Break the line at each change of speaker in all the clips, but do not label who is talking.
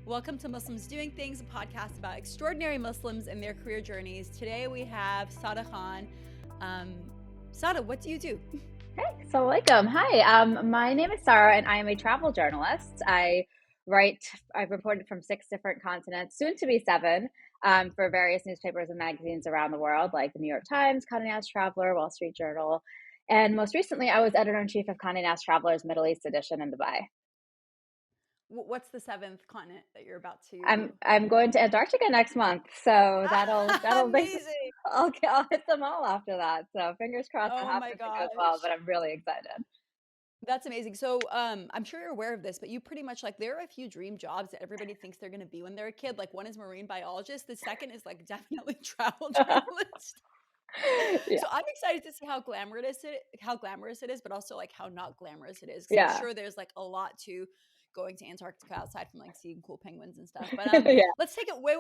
Welcome to Muslims Doing Things, a podcast about extraordinary Muslims and their career journeys. Today we have Sada Khan. Sada, what do you do?
Hey, Assalamu alaikum. Hi, my name is Sarah, and I am a travel journalist. I've reported from 6 different continents, soon to be 7, for various newspapers and magazines around the world, like the New York Times, Condé Nast Traveler, Wall Street Journal, and most recently, I was editor-in-chief of Condé Nast Traveler's Middle East edition in Dubai.
What's the 7th continent that you're about to?
I'm going to Antarctica next month, so that'll basically
Amazing!
I'll hit them all after that. So fingers crossed that
Oh my
happens and goes well,
gosh.
but I'm really excited.
That's amazing. So I'm sure you're aware of this, but you pretty much there are a few dream jobs that everybody thinks they're going to be when they're a kid. Like one is marine biologist. The second is definitely travel journalist.
Yeah,
So I'm excited to see how glamorous it is, but also how not glamorous it is. Because I'm
yeah,
sure there's a lot to going to Antarctica aside from seeing cool penguins and stuff. But
yeah.
let's take it way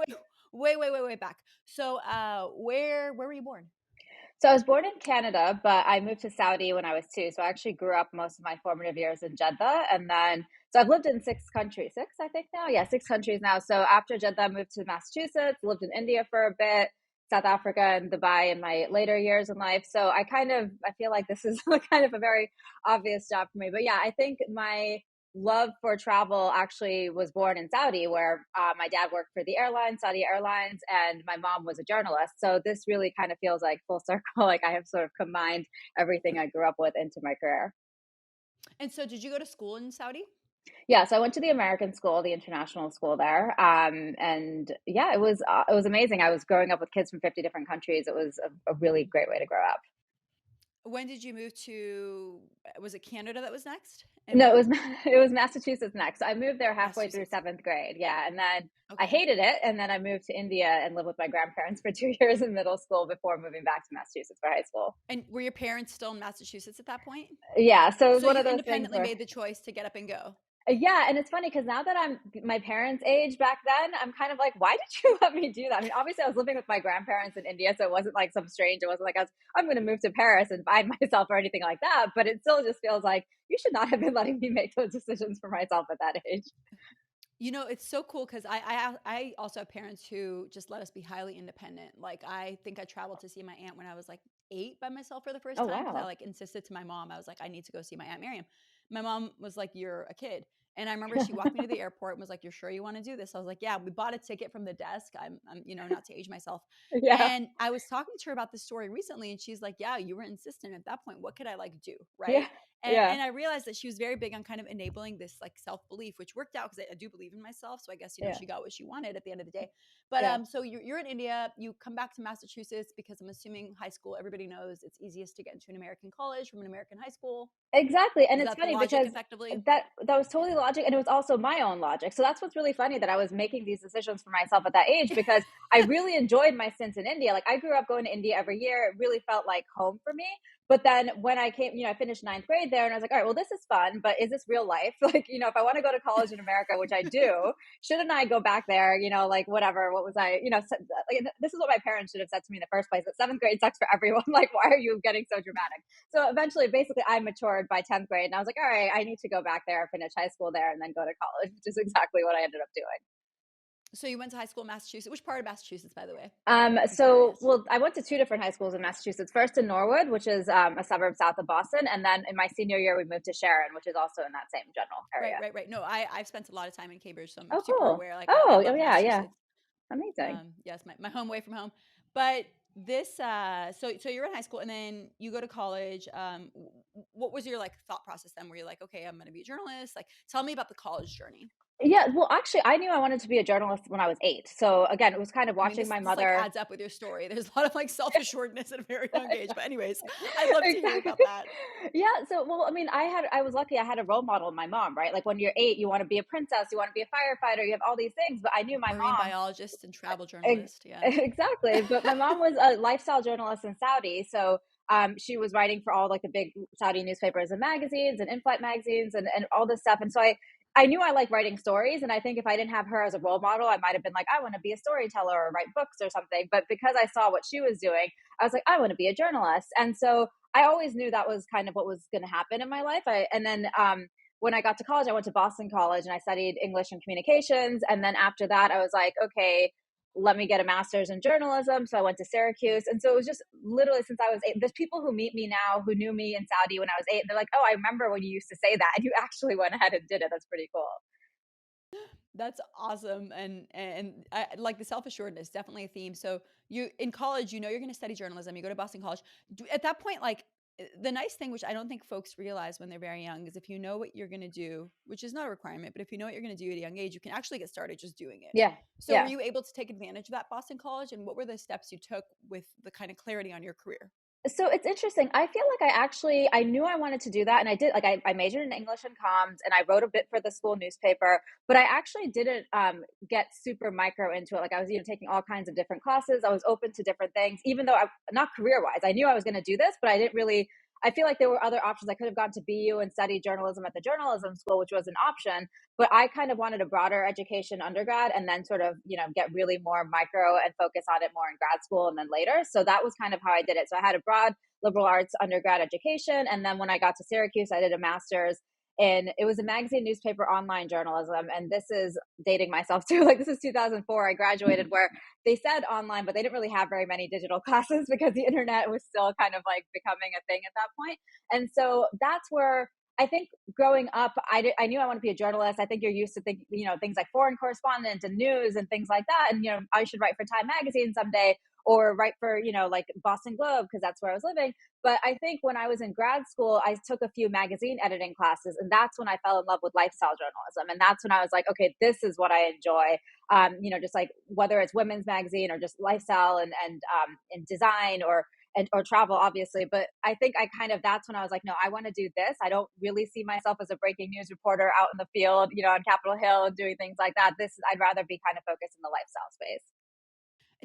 back. So where were you born?
So I was born in Canada, but I moved to Saudi when I was 2. So I actually grew up most of my formative years in Jeddah. And then, so I've lived in 6 countries, 6, I think now. Yeah, 6 countries now. So after Jeddah, I moved to Massachusetts, lived in India for a bit, South Africa and Dubai in my later years in life. So I feel like this is kind of a very obvious job for me. But yeah, I think my love for travel actually was born in Saudi, where my dad worked for the airline, Saudi Airlines, and my mom was a journalist. So this really kind of feels like full circle. Like I have sort of combined everything I grew up with into my career.
And so did you go to school in Saudi?
Yeah, so I went to the American school, the international school there, and yeah, it was amazing. I was growing up with kids from 50 different countries. It was a really great way to grow up.
When did you move to? Was it Canada that was next? And
No, it
where?
was it was Massachusetts next. So I moved there halfway through
Massachusetts.
7th grade. Yeah, and then I
Okay.
hated it, and then I moved to India and lived with my grandparents for 2 years in middle school before moving back to Massachusetts for high school.
And were your parents still in Massachusetts at that point?
Yeah, so it was
So
one
you
of those things
independently
where
made the choice to get up and go.
yeah, and it's funny because now that I'm my parents' age back then, I'm kind of like, why did you let me do that? I mean, obviously, I was living with my grandparents in India, so it wasn't like some strange. It wasn't like I'm going to move to Paris and find myself or anything like that. But it still just feels like you should not have been letting me make those decisions for myself at that age.
It's so cool because I also have parents who just let us be highly independent. I think I traveled to see my aunt when I was 8 by myself for the first
Oh
time because I
wow.
insisted to my mom. I was like, I need to go see my aunt Miriam. My mom was like, you're a kid. And I remember she walked me to the airport and was like, "You're sure you want to do this?" I was like, "Yeah." We bought a ticket from the desk. I'm not to age myself.
Yeah.
And I was talking to her about this story recently, and she's like, "Yeah, you were insistent at that point. What could I do, right?"
Yeah.
And,
Yeah.
and I realized that she was very big on kind of enabling this self belief, which worked out because I do believe in myself. So I guess
Yeah.
she got what she wanted at the end of the day. But
Yeah.
so you're in India, you come back to Massachusetts because I'm assuming high school. Everybody knows it's easiest to get into an American college from an American high school.
Exactly, and
Is
it's
that the
funny
logic
because
effectively?
that was totally logic, and it was also my own logic. So that's what's really funny that I was making these decisions for myself at that age because I really enjoyed my stints in India. Like I grew up going to India every year. It really felt like home for me. But then when I came, I finished 9th grade there, and I was like, all right, well, this is fun, but is this real life? Like, if I want to go to college in America, which I do, shouldn't I go back there? Like whatever. What was I? This is what my parents should have said to me in the first place. That 7th grade sucks for everyone. Like, why are you getting so dramatic? So eventually, basically, I matured by 10th grade, and I was like, all right, I need to go back there, finish high school there, and then go to college, which is exactly what I ended up doing.
So you went to high school in Massachusetts. Which part of Massachusetts, by the way? I'm
So,
curious.
well, I went to 2 different high schools in Massachusetts. First in Norwood, which is a suburb south of Boston, and then in my senior year, we moved to Sharon, which is also in that same general
Right,
area.
right, right. No, I've spent a lot of time in Cambridge, so I'm
Oh,
super
cool.
aware. I
Oh,
love
yeah, yeah,
Massachusetts.
amazing.
Yes, my home away from home. But this, so you're in high school and then you go to college. What was your thought process then? Were you like, okay, I'm going to be a journalist? Tell me about the college journey.
Yeah, well, actually, I knew I wanted to be a journalist when I was 8. So again, it was kind of
I mean,
watching
this
my
this
mother.
adds up with your story. There's a lot of self assuredness at a very young age. But anyways, I'd love to hear about
Exactly.
that.
Yeah. So, well, I mean, I was lucky. I had a role model in my mom, right? Like when you're 8, you want to be a princess, you want to be a firefighter, you have all these things. But I knew my
Marine
mom.
biologist and travel
ex-
journalist. Yeah.
Exactly. But my mom was a lifestyle journalist in Saudi. So she was writing for all like the big Saudi newspapers and magazines and in-flight magazines and all this stuff. And so I knew I like writing stories. And I think if I didn't have her as a role model, I might have been like, I want to be a storyteller or write books or something. But because I saw what she was doing, I was like, I want to be a journalist. And so I always knew that was kind of what was going to happen in my life. And then when I got to college, I went to Boston College and I studied English and communications. And then after that, I was like, okay, let me get a master's in journalism. So I went to Syracuse. And so it was just literally since I was 8. There's people who meet me now who knew me in Saudi when I was 8. They're like, oh, I remember when you used to say that. And you actually went ahead and did it. That's pretty cool.
That's awesome, and I like the self-assuredness, definitely a theme. So you in college, you know you're gonna study journalism, you go to Boston College. At that point, like, the nice thing, which I don't think folks realize when they're very young, is if you know what you're gonna do, which is not a requirement, but if you know what you're gonna do at a young age, you can actually get started just doing it.
Yeah.
So were
Yeah.
you able to take advantage of that Boston College, and what were the steps you took with the kind of clarity on your career?
So it's interesting. I feel like I knew I wanted to do that, and I did. Like I majored in English and comms, and I wrote a bit for the school newspaper. But I actually didn't get super micro into it. Like I was, taking all kinds of different classes. I was open to different things, even though not career wise. I knew I was going to do this, but I didn't really. I feel like there were other options. I could have gone to BU and studied journalism at the journalism school, which was an option. But I kind of wanted a broader education undergrad, and then sort of get really more micro and focus on it more in grad school and then later. So that was kind of how I did it. So I had a broad liberal arts undergrad education. And then when I got to Syracuse, I did a master's in it was a magazine newspaper online journalism. And this is dating myself too. Like this is 2004. I graduated where they said online, but they didn't really have very many digital classes because the internet was still kind of like becoming a thing at that point. And so that's where I think growing up, I knew I want to be a journalist. I think you're used to things like foreign correspondent and news and things like that. And I should write for Time Magazine someday or write for like Boston Globe because that's where I was living. But I think when I was in grad school, I took a few magazine editing classes, and that's when I fell in love with lifestyle journalism. And that's when I was like, okay, this is what I enjoy. Just like whether it's women's magazine or just lifestyle and design or travel, obviously. But I think I kind of that's when I was like, no, I want to do this. I don't really see myself as a breaking news reporter out in the field, on Capitol Hill doing things like that. I'd rather be kind of focused in the lifestyle space.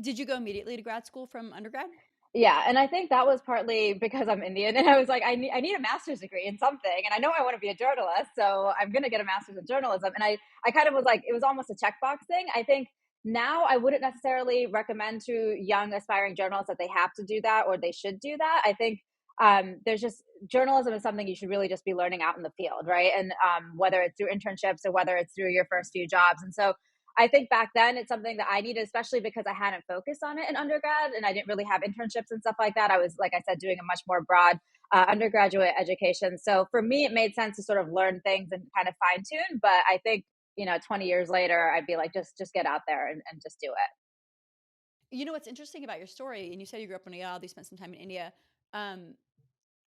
Did you go immediately to grad school from undergrad?
Yeah, and I think that was partly because I'm Indian, and I was like, I need a master's degree in something, and I know I want to be a journalist, so I'm gonna get a master's in journalism. And I kind of was like, it was almost a checkbox thing. I think now I wouldn't necessarily recommend to young aspiring journalists that they have to do that or they should do that. I think there's just journalism is something you should really just be learning out in the field, right? And whether it's through internships or whether it's through your first few jobs, and so I think back then it's something that I needed, especially because I hadn't focused on it in undergrad and I didn't really have internships and stuff like that. I was, like I said, doing a much more broad undergraduate education. So for me, it made sense to sort of learn things and kind of fine tune. But I think, 20 years later, I'd be like, just get out there and just do it.
You know what's interesting about your story, and you said you grew up in Riyadh, you spent some time in India. Um,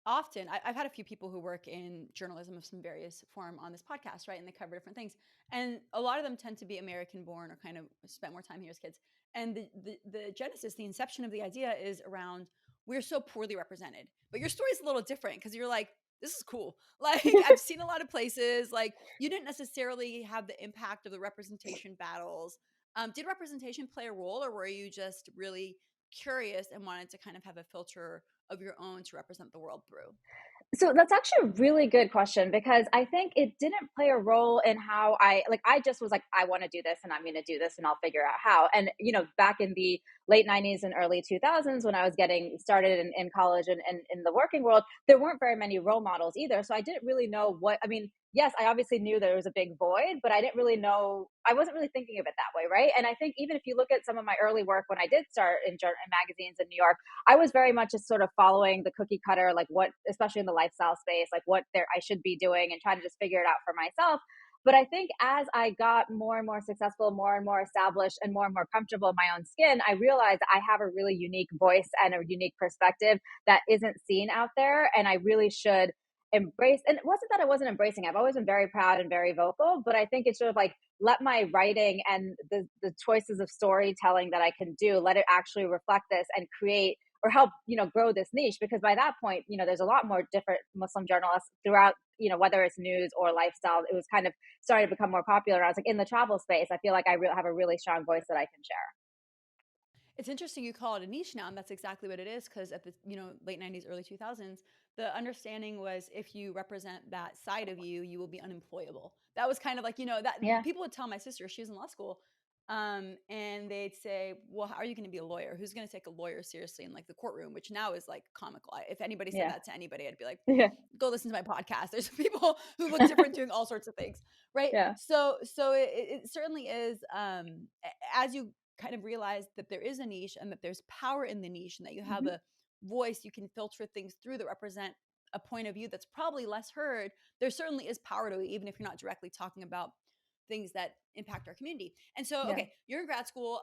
Often I've had a few people who work in journalism of some various form on this podcast, right? And they cover different things. And a lot of them tend to be American born or kind of spent more time here as kids. And the genesis, the inception of the idea is around we're so poorly represented. But your story is a little different because you're like, this is cool. Like I've seen a lot of places. Like you didn't necessarily have the impact of the representation battles. Did representation play a role, or were you just really curious and wanted to kind of have a filter of your own to represent the world through?
So that's actually a really good question because I think it didn't play a role in how I just was like, I want to do this and I'm going to do this and I'll figure out how. And, back in the late 90s and early 2000s, when I was getting started in college and in the working world, there weren't very many role models either. So I didn't really know I mean, yes, I obviously knew there was a big void, but I didn't really know, I wasn't really thinking of it that way. Right. And I think even if you look at some of my early work when I did start in magazines in New York, I was very much just sort of following the cookie cutter, like what, especially in the lifestyle space, like what there I should be doing and trying to just figure it out for myself. But I think as I got more and more successful, more and more established, and more comfortable in my own skin, I realized I have a really unique voice and a unique perspective that isn't seen out there. And I really should embrace. And it wasn't that I wasn't embracing. I've always been very proud and very vocal, but I think it's sort of like let my writing and the choices of storytelling that I can do, let it actually reflect this and create or help grow this niche, because by that point there's a lot more different Muslim journalists throughout, whether it's news or lifestyle. It was kind of starting to become more popular. I was like in the travel space, I feel like have a really strong voice that I can share.
It's interesting you call it a niche now, and that's exactly what it is. Because at the late '90s, early 2000s, the understanding was if you represent that side of you, you will be unemployable. That was kind of like that
Yeah.
people would tell my sister, she was in law school. And they'd say, well, how are you going to be a lawyer? Who's going to take a lawyer seriously in like the courtroom, which now is like comical. If anybody said
Yeah.
that to anybody, I'd be like,
Yeah.
go listen to my podcast. There's people who look different doing all sorts of things, right?
Yeah.
So it certainly is, as you kind of realize that there is a niche and that there's power in the niche and that you have
Hmm.
a voice you can filter things through that represent a point of view that's probably less heard. There certainly is power to it, even if you're not directly talking about things that impact our community. And so,
Yeah.
okay, you're in grad school.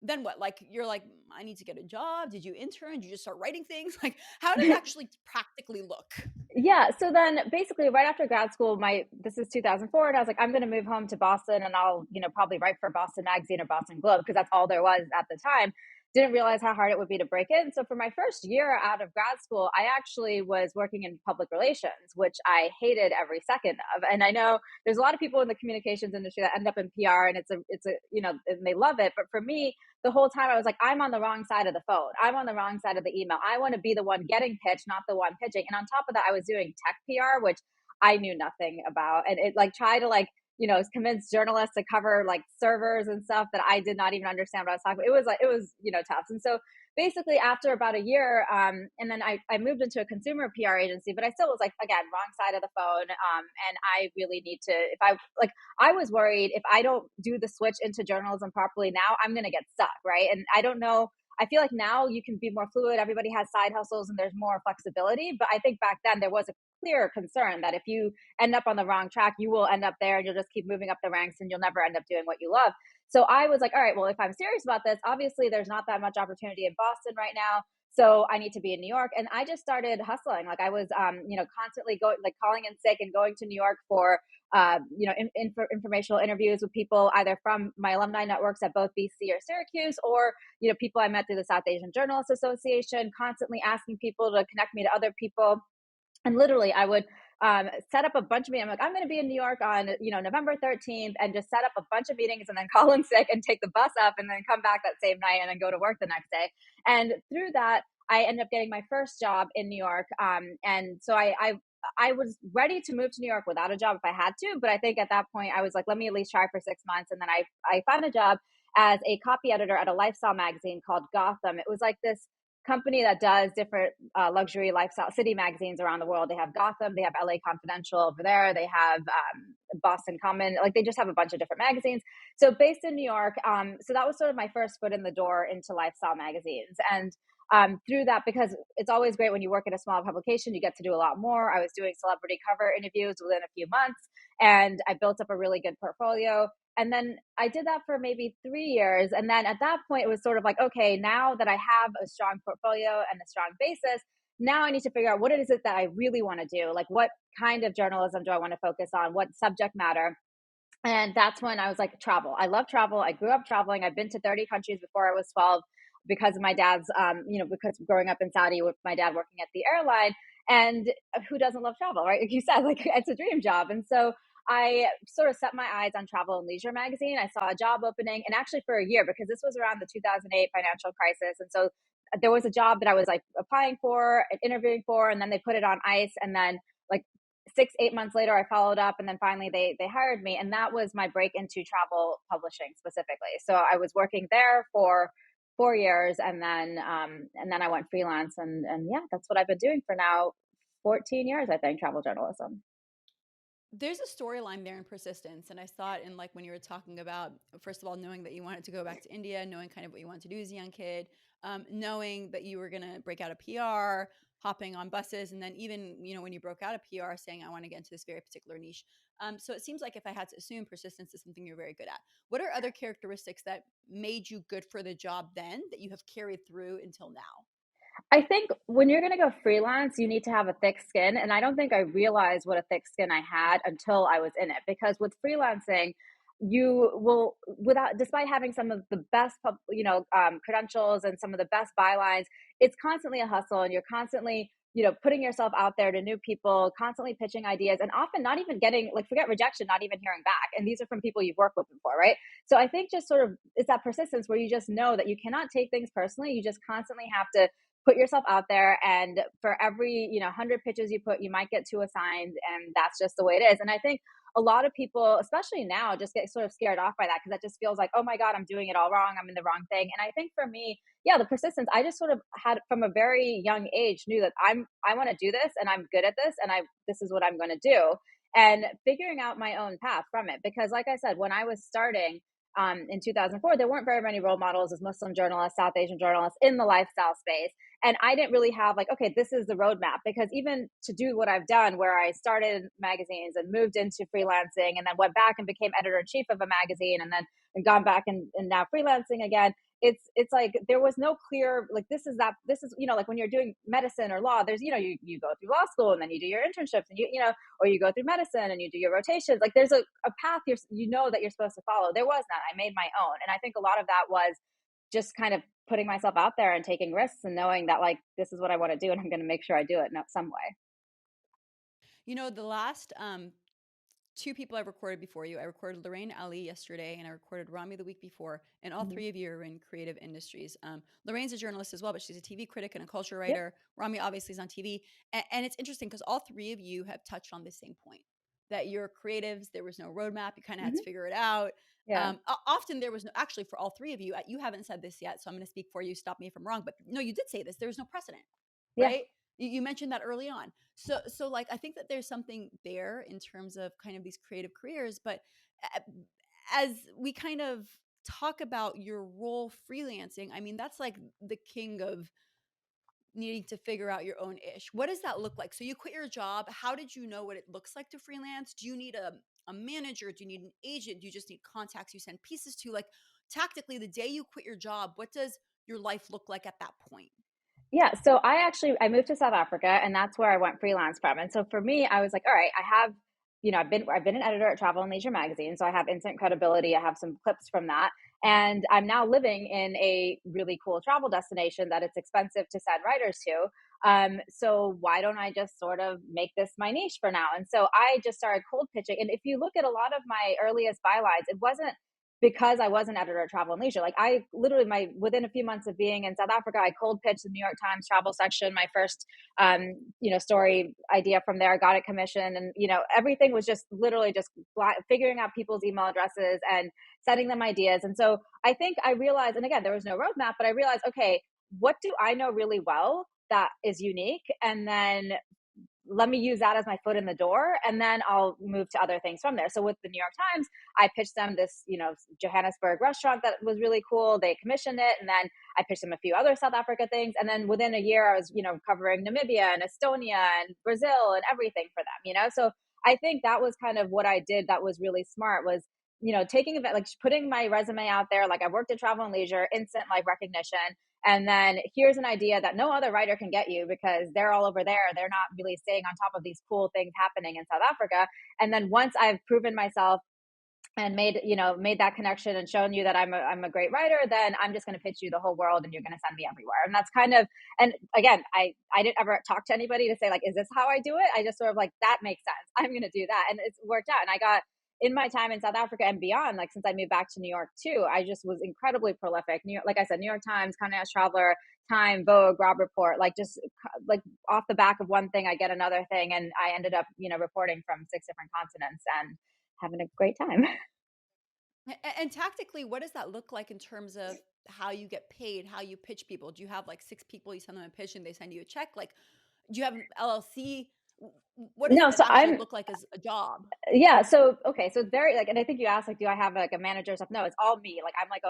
Then what? Like, you're like, I need to get a job. Did you intern? Did you just start writing things? Like, how did it actually practically look?
Yeah. So then basically right after grad school, this is 2004, and I was like, I'm going to move home to Boston and I'll, probably write for Boston Magazine or Boston Globe because that's all there was at the time. Didn't realize how hard it would be to break in. So for my first year out of grad school, I actually was working in public relations, which I hated every second of. And I know there's a lot of people in the communications industry that end up in PR, and and they love it. But for me, the whole time I was like, I'm on the wrong side of the phone. I'm on the wrong side of the email. I want to be the one getting pitched, not the one pitching. And on top of that, I was doing tech PR, which I knew nothing about. And it like try to like, convince journalists to cover like servers and stuff that I did not even understand what I was talking about. It was, tough. And so basically after about a year, and then I moved into a consumer PR agency, but I still was like, again, wrong side of the phone. And I really need to, if I like, I was worried if I don't do the switch into journalism properly now, I'm going to get stuck, right? And I don't know. I feel like now you can be more fluid. Everybody has side hustles and there's more flexibility. But I think back then there was a clear concern that if you end up on the wrong track, you will end up there and you'll just keep moving up the ranks and you'll never end up doing what you love. So I was like, all right, well, if I'm serious about this, obviously there's not that much opportunity in Boston right now. So I need to be in New York. And I just started hustling. Like I was, constantly going, like calling in sick and going to New York for informational interviews with people either from my alumni networks at both BC or Syracuse, or people I met through the South Asian Journalists Association, constantly asking people to connect me to other people. And literally, I would set up a bunch of meetings. I'm like, I'm going to be in New York on November 13th, and just set up a bunch of meetings, and then call in sick and take the bus up, and then come back that same night, and then go to work the next day. And through that, I ended up getting my first job in New York. And so I was ready to move to New York without a job if I had to, but I think at that point I was like, let me at least try for 6 months, and then I found a job as a copy editor at a lifestyle magazine called Gotham. It was like this company that does different luxury lifestyle city magazines around the world. They have Gotham, they have LA Confidential over there, they have Boston Common, like they just have a bunch of different magazines. So based in New York, so that was sort of my first foot in the door into lifestyle magazines. And through that, because it's always great when you work at a small publication, you get to do a lot more. I was doing celebrity cover interviews within a few months, and I built up a really good portfolio. And then I did that for maybe 3 years. And then at that point, it was sort of like, okay, now that I have a strong portfolio and a strong basis, now I need to figure out what is it that I really want to do? Like, what kind of journalism do I want to focus on? What subject matter? And that's when I was like, travel. I love travel. I grew up traveling. I've been to 30 countries before I was 12 because of my dad's, because growing up in Saudi with my dad working at the airline. And who doesn't love travel, right? Like you said, like it's a dream job. And so I sort of set my eyes on Travel and Leisure magazine. I saw a job opening, and actually for a year, because this was around the 2008 financial crisis. And so there was a job that I was like applying for and interviewing for, and then they put it on ice. And then like 6 8 months later I followed up, and then finally they hired me, and that was my break into travel publishing specifically. So I was working there for 4 years, and then I went freelance, and yeah, that's what I've been doing for now 14 years, I think, travel journalism.
There's a storyline there in persistence. And I saw it in like when you were talking about, first of all, knowing that you wanted to go back to India, knowing kind of what you wanted to do as a young kid, knowing that you were going to break out of PR, hopping on buses, and then even, when you broke out of PR, saying, I want to get into this very particular niche. So it seems like if I had to assume persistence is something you're very good at. What are other characteristics that made you good for the job then that you have carried through until now?
I think when you're going to go freelance, you need to have a thick skin. And I don't think I realized what a thick skin I had until I was in it. Because with freelancing, you will, without, despite having some of the best, credentials and some of the best bylines, it's constantly a hustle, and you're constantly, putting yourself out there to new people, constantly pitching ideas, and often not even getting, like, forget rejection, not even hearing back. And these are from people you've worked with before, right? So I think just sort of it's that persistence where you just know that you cannot take things personally. You just constantly have to put yourself out there, and for every 100 pitches you put, you might get two assigned, and that's just the way it is. And I think a lot of people, especially now, just get sort of scared off by that because that just feels like, oh my God, I'm doing it all wrong. I'm in the wrong thing. And I think for me, yeah, the persistence, I just sort of had from a very young age knew that I want to do this and I'm good at this and this is what I'm going to do. And figuring out my own path from it. Because like I said, when I was starting, in 2004, there weren't very many role models as Muslim journalists, South Asian journalists in the lifestyle space. And I didn't really have like, okay, this is the roadmap. Because even to do what I've done, where I started magazines and moved into freelancing and then went back and became editor in chief of a magazine and gone back and now freelancing again, it's like there was no clear like this is like when you're doing medicine or law, there's you go through law school and then you do your internships and or you go through medicine and you do your rotations. Like there's a path that you're supposed to follow. There was not. I made my own. And I think a lot of that was just kind of putting myself out there and taking risks and knowing that like this is what I want to do and I'm going to make sure I do it in some way.
The last two people I've recorded before you. I recorded Lorraine Ali yesterday, and I recorded Rami the week before. And all
Mhm.
three of you are in creative industries. Lorraine's a journalist as well, but she's a TV critic and a culture
Yep.
writer. Rami obviously is on TV, and it's interesting because all three of you have touched on the same point that you're creatives. There was no roadmap. You kind of had to
Hmm.
figure it out.
Yeah.
Often there was no, actually, for all three of you, you haven't said this yet, so I'm going to speak for you. Stop me if I'm wrong, but no, you did say this. There was no precedent,
Yeah.
right? You mentioned that early on. So like I think that there's something there in terms of kind of these creative careers, but as we kind of talk about your role freelancing, I mean that's like the king of needing to figure out your own ish. What does that look like? So you quit your job. How did you know what it looks like to freelance? Do you need a manager? Do you need an agent? Do you just need contacts you send pieces to? Like tactically, the day you quit your job, what does your life look like at that point?
Yeah, so I moved to South Africa and that's where I went freelance from. And so for me, I was like, all right, I have, I've been an editor at Travel and Leisure magazine, so I have instant credibility. I have some clips from that. And I'm now living in a really cool travel destination that it's expensive to send writers to. So why don't I just sort of make this my niche for now? And so I just started cold pitching. And if you look at a lot of my earliest bylines, it wasn't because I was an editor at Travel and Leisure. Like I literally within a few months of being in South Africa, I cold pitched the New York Times travel section, my first story idea from there, got it commissioned, and everything was just literally just figuring out people's email addresses and sending them ideas. And so I think I realized, and again, there was no roadmap, but I realized, okay, what do I know really well that is unique? And then let me use that as my foot in the door and then I'll move to other things from there. So with the New York Times, I pitched them this, Johannesburg restaurant that was really cool. They commissioned it. And then I pitched them a few other South Africa things. And then within a year, I was, covering Namibia and Estonia and Brazil and everything for them. So I think that was kind of what I did that was really smart was, taking event, like putting my resume out there. Like I worked at Travel and Leisure, instant like recognition. And then here's an idea that no other writer can get you because they're all over there. They're not really staying on top of these cool things happening in South Africa. And then once I've proven myself and made that connection and shown you that I'm a great writer, then I'm just going to pitch you the whole world and you're going to send me everywhere. And that's kind of, and again, I didn't ever talk to anybody to say like, is this how I do it? I just sort of like, that makes sense. I'm going to do that. And it's worked out. And I got in my time in South Africa and beyond, like since I moved back to New York too, I just was incredibly prolific. New York, like I said, New York Times, Condé Nast Traveler, Time, Vogue, Rob Report, like just like off the back of one thing, I get another thing. And I ended up, reporting from 6 different continents and having a great time.
And tactically, what does that look like in terms of how you get paid, how you pitch people? Do you have like six people, you send them a pitch and they send you a check? Like, do you have an LLC? What does
No,
it
so
actually
I'm
look like as a job?
yeah, so okay, so it's very like, and I think you asked like, do I have like a manager or stuff? No, it's all me. Like I'm like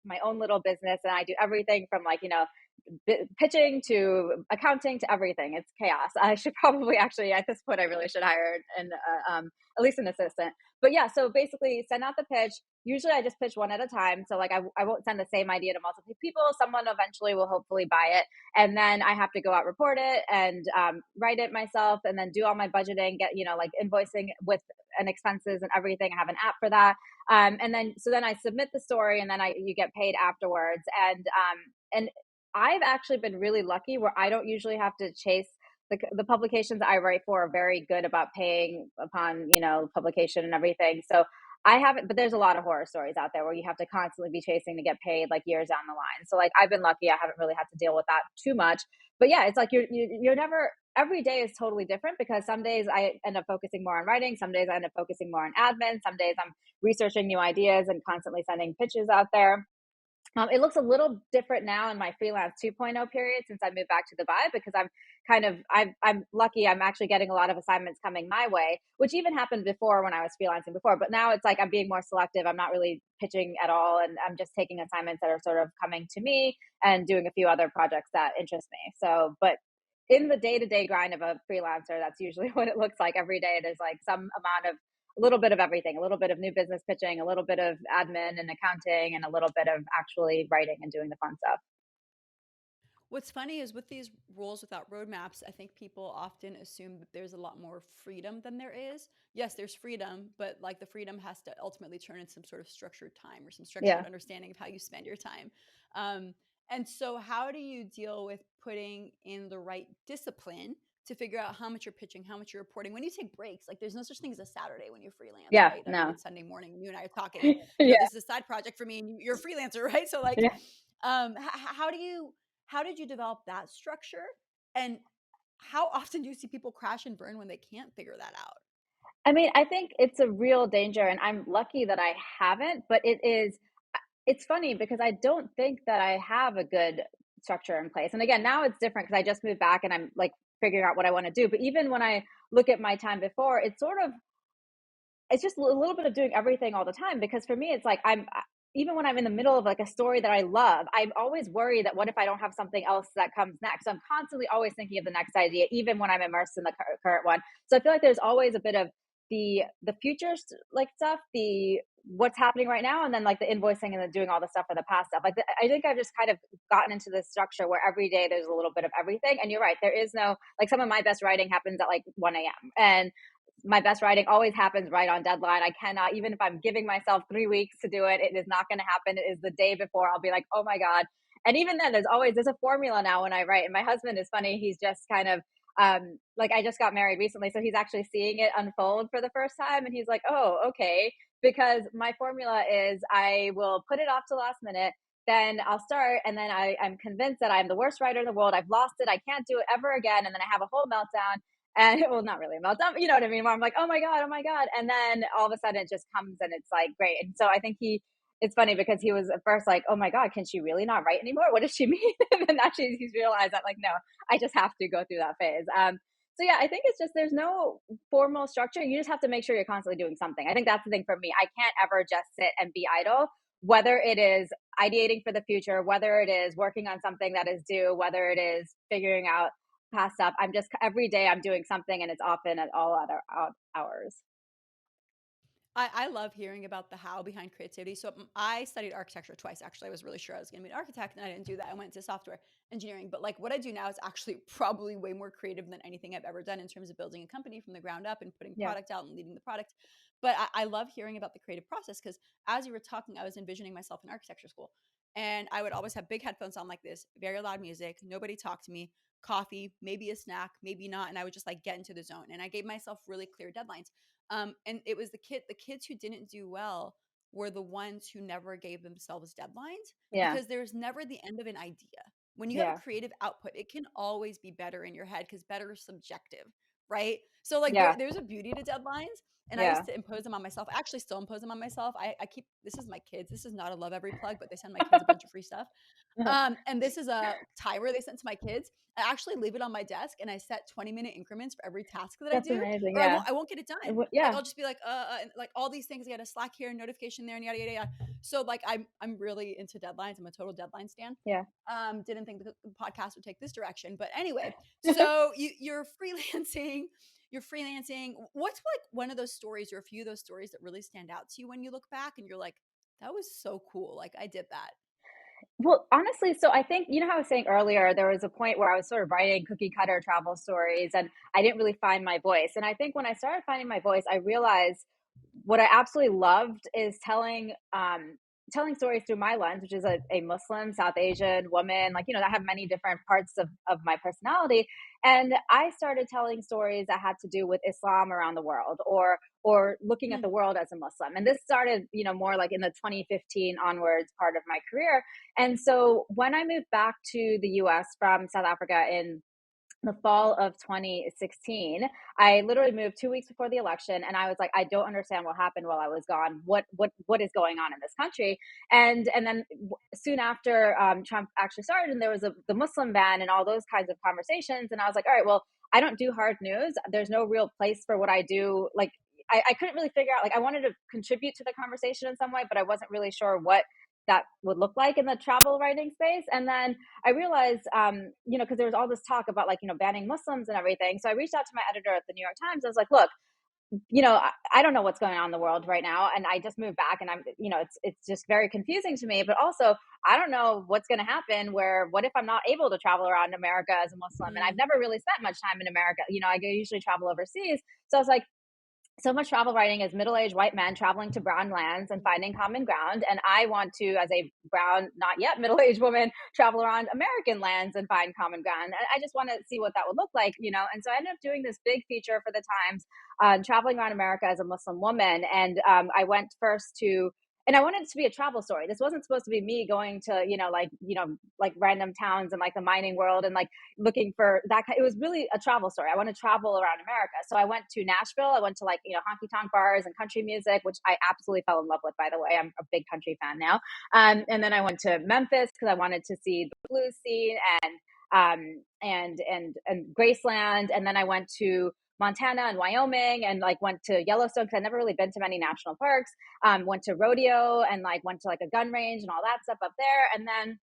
my own little business, and I do everything from like pitching to accounting to everything. It's chaos. I should probably actually at this point I really should hire at least an assistant. But yeah, so basically send out the pitch. Usually I just pitch one at a time. So like I won't send the same idea to multiple people. Someone eventually will hopefully buy it. And then I have to go out, report it and write it myself and then do all my budgeting, get, like invoicing with and expenses and everything. I have an app for that. And then, so then I submit the story and then you get paid afterwards. And I've actually been really lucky where I don't usually have to chase the publications I write for are very good about paying upon, publication and everything. So I haven't, but there's a lot of horror stories out there where you have to constantly be chasing to get paid like years down the line. So like I've been lucky; I haven't really had to deal with that too much. But yeah, it's like you're never. Every day is totally different because some days I end up focusing more on writing, some days I end up focusing more on admin, some days I'm researching new ideas and constantly sending pitches out there. It looks a little different now in my freelance 2.0 period since I moved back to Dubai because I'm lucky I'm actually getting a lot of assignments coming my way, which even happened before when I was freelancing before. But now it's like I'm being more selective. I'm not really pitching at all, and I'm just taking assignments that are sort of coming to me and doing a few other projects that interest me. So, but in the day to day grind of a freelancer, that's usually what it looks like every day. There's like some amount of a little bit of everything, a little bit of new business pitching, a little bit of admin and accounting, and a little bit of actually writing and doing the fun stuff.
What's funny is with these rules without roadmaps, I think people often assume that there's a lot more freedom than there is. Yes, there's freedom, but like the freedom has to ultimately turn into some sort of structured time or some structured
Yeah.
understanding of how you spend your time. Um, and so, how do you deal with putting in the right discipline to figure out how much you're pitching, how much you're reporting? When you take breaks, like there's no such thing as a Saturday when you freelance,
Yeah.
right? I mean,
No.
it's Sunday morning and you and I are talking,
Yeah.
this is a side project for me and you're a freelancer, right? So, like,
Yeah.
how do you how did you develop that structure? And how often do you see people crash and burn when they can't figure that out?
I mean, I think it's a real danger, and I'm lucky that I haven't, but it's funny because I don't think that I have a good structure in place. And again, now it's different because I just moved back and I'm like figuring out what I want to do. But even when I look at my time before, it's just a little bit of doing everything all the time because for me it's like even when I'm in the middle of like a story that I love, I'm always worried that what if I don't have something else that comes next. So I'm constantly always thinking of the next idea even when I'm immersed in the current one. So I feel like there's always a bit of the future like stuff, the what's happening right now, and then like the invoicing and then doing all the stuff for the past stuff. I think I've just kind of gotten into this structure where every day there's a little bit of everything. And you're right, there is no like some of my best writing happens at like 1 a.m. and my best writing always happens right on deadline. I cannot, even if I'm giving myself 3 weeks to do it, it is not going to happen. It is the day before. I'll be like, oh my God. And even then, there's a formula now when I write. And my husband is funny. He's just kind of like I just got married recently, so he's actually seeing it unfold for the first time, and he's like, oh, okay. Because my formula is I will put it off to the last minute, then I'll start, and then I'm convinced that I'm the worst writer in the world. I've lost it. I can't do it ever again. And then I have a whole meltdown and well, not really a meltdown, but you know what I mean? Where I'm like, oh my God. And then all of a sudden it just comes and it's like great. And so I think it's funny because he was at first like, oh my God, can she really not write anymore? What does she mean? And then actually he's realized that like, no, I just have to go through that phase. So yeah, I think it's just there's no formal structure. You just have to make sure you're constantly doing something. I think that's the thing for me. I can't ever just sit and be idle, whether it is ideating for the future, whether it is working on something that is due, whether it is figuring out past stuff. I'm just every day I'm doing something and it's often at all other hours.
I love hearing about the how behind creativity. So I studied architecture twice. Actually, I was really sure I was going to be an architect, and I didn't do that. I went to software engineering. But like what I do now is actually probably way more creative than anything I've ever done in terms of building a company from the ground up and putting
Yeah.
product out and leading the product. But I love hearing about the creative process because as you were talking, I was envisioning myself in architecture school, and I would always have big headphones on like this, very loud music, nobody talk to me, coffee, maybe a snack, maybe not, and I would just like get into the zone. And I gave myself really clear deadlines. And it was the kids who didn't do well were the ones who never gave themselves deadlines
Yeah.
because there's never the end of an idea. When you have a
Yeah.
creative output, it can always be better in your head because better is subjective, right? So like
Yeah.
there's a beauty to deadlines. And I used
Yeah.
to impose them on myself. I actually still impose them on myself. I keep this is my kids. This is not a love every plug, but they send my kids a bunch of free stuff. And this is a timer they sent to my kids. I actually leave it on my desk and I set 20-minute increments for every task that I
That's
do,
amazing.
or
Yeah.
I won't get it done. Like
Yeah.
I'll just be like, and like all these things. I got a Slack here, notification there, and yada yada yada. So like I'm really into deadlines. I'm a total deadline stan.
Yeah.
Didn't think the podcast would take this direction, but anyway. So you're freelancing. You're freelancing. What's like one of those stories or a few of those stories that really stand out to you when you look back and you're like, that was so cool. Like I did that.
Well, honestly, so I think you know how I was saying earlier, there was a point where I was sort of writing cookie cutter travel stories and I didn't really find my voice. And I think when I started finding my voice, I realized what I absolutely loved is telling telling stories through my lens, which is a Muslim, South Asian woman, like, I have many different parts of my personality. And I started telling stories that had to do with Islam around the world, or looking at
Mm,
the world as a Muslim. And this started, more like in the 2015 onwards part of my career. And so when I moved back to the US from South Africa in the fall of 2016, I literally moved 2 weeks before the election, and I was like, I don't understand what happened while I was gone. What is going on in this country? And then soon after, Trump actually started, and there was the Muslim ban and all those kinds of conversations, and I was like, all right, well, I don't do hard news. There's no real place for what I do. Like, I couldn't really figure out, like, I wanted to contribute to the conversation in some way, but I wasn't really sure what that would look like in the travel writing space. And then I realized, because there was all this talk about, like, banning Muslims and everything. So I reached out to my editor at the New York Times. I was like, look, I don't know what's going on in the world right now, and I just moved back, and it's just very confusing to me. But also, I don't know what's going to happen. What if I'm not able to travel around America as a Muslim, and I've
mm,
never really spent much time in America. I usually travel overseas, so I was like, so much travel writing is middle-aged white men traveling to brown lands and finding common ground, and I want to, as a brown, not yet middle-aged woman, travel around American lands and find common ground. I just want to see what that would look like, and so I ended up doing this big feature for the Times, traveling around America as a Muslim woman. And I went first to, and I wanted it to be a travel story. This wasn't supposed to be me going to, like random towns and like the mining world and like looking for that. It was really a travel story. I want to travel around America. So I went to Nashville. I went to, like, honky tonk bars and country music, which I absolutely fell in love with, by the way. I'm a big country fan now. And then I went to Memphis because I wanted to see the blues scene, and Graceland. And then I went to Montana and Wyoming, and like went to Yellowstone because I'd never really been to many national parks. Went to rodeo, and like went to like a gun range and all that stuff up there. And then